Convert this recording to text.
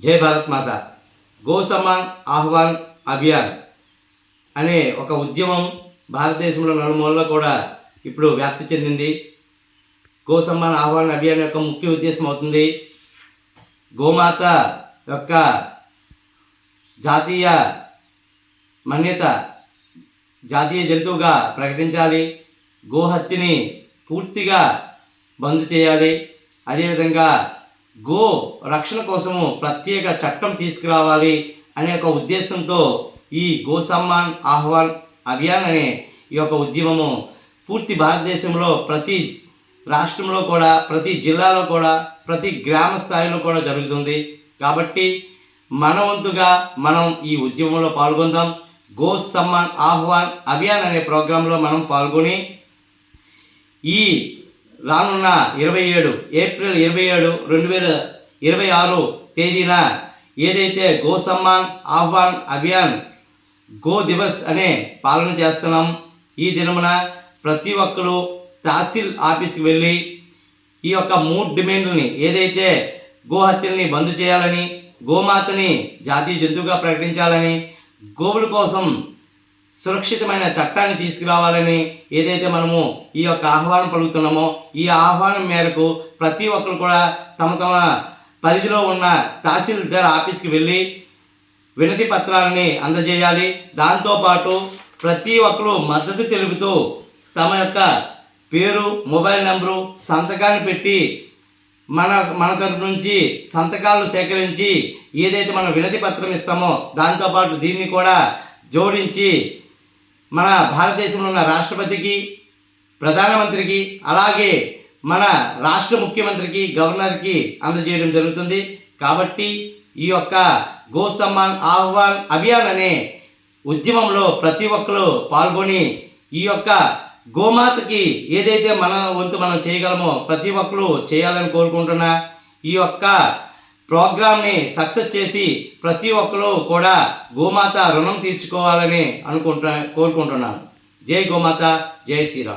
జై భారత్ మాత. గో సమ్మాన్ ఆహ్వాన్ అభియాన్ అనే ఒక ఉద్యమం భారతదేశంలో నలుమూలలో కూడా ఇప్పుడు వ్యాప్తి చెందింది. గో సమ్మాన్ ఆహ్వాన్ అభియాన్ యొక్క ముఖ్య ఉద్దేశం అవుతుంది గోమాత యొక్క జాతీయ మాన్యత, జాతీయ జంతువుగా ప్రకటించాలి. గోహత్యని పూర్తిగా బంద్ చేయాలి. అదేవిధంగా గో రక్షణ కోసము ప్రత్యేక చట్టం తీసుకురావాలి అనే ఒక ఉద్దేశంతో ఈ గో సమ్మాన్ ఆహ్వాన్ అభియాన్ అనే ఈ యొక్క ఉద్యమము పూర్తి భారతదేశంలో ప్రతి రాష్ట్రంలో కూడా, ప్రతి జిల్లాలో కూడా, ప్రతి గ్రామ స్థాయిలో కూడా జరుగుతుంది. కాబట్టి మన వంతుగా మనం ఈ ఉద్యమంలో పాల్గొందాం. గో సమ్మాన్ ఆహ్వాన్ అభియాన్ అనే ప్రోగ్రాంలో మనం పాల్గొని ఈ రానున్న ఏప్రిల్ 27, 2026 తేదీన ఏదైతే గో సమ్మాన్ ఆహ్వాన్ అభియాన్ గో దివస్ అనే పాలన చేస్తున్నాం, ఈ దినమున ప్రతి ఒక్కరూ తహసీల్ ఆఫీస్కి వెళ్ళి ఈ యొక్క 3 డిమాండ్లని, ఏదైతే గోహత్యల్ని బంద్ చేయాలని, గోమాతని జాతీయ జంతువుగా ప్రకటించాలని, గోవుల కోసం సురక్షితమైన చట్టాన్ని తీసుకురావాలని ఏదైతే మనము ఈ యొక్క ఆహ్వానం పలుకుతున్నామో, ఈ ఆహ్వానం మేరకు ప్రతి ఒక్కరు కూడా తమ తమ పరిధిలో ఉన్న తహసీల్దార్ ఆఫీస్కి వెళ్ళి వినతి పత్రాలని అందజేయాలి. దాంతోపాటు ప్రతి ఒక్కరు మద్దతు తెలుపుతూ తమ యొక్క పేరు, మొబైల్ నెంబరు, సంతకాన్ని పెట్టి మన తరపు నుంచి సంతకాలను సేకరించి ఏదైతే మనం వినతి పత్రం ఇస్తామో దాంతోపాటు దీన్ని కూడా జోడించి మన భారతదేశంలో ఉన్న రాష్ట్రపతికి, ప్రధానమంత్రికి, అలాగే మన రాష్ట్ర ముఖ్యమంత్రికి, గవర్నర్కి అందజేయడం జరుగుతుంది. కాబట్టి ఈ యొక్క గో సమ్మాన్ ఆహ్వాన్ అభియాన్ అనే ఉద్యమంలో ప్రతి ఒక్కరూ పాల్గొని ఈ యొక్క గోమాతకి ఏదైతే మన వంతు మనం చేయగలమో ప్రతి ఒక్కరూ చేయాలని కోరుకుంటున్నా. ఈ యొక్క ప్రోగ్రామ్ని సక్సెస్ చేసి ప్రతి ఒక్కరూ కూడా గోమాత రుణం తీర్చుకోవాలని కోరుకుంటున్నాను. జై గోమాత, జై శ్రీరామ్.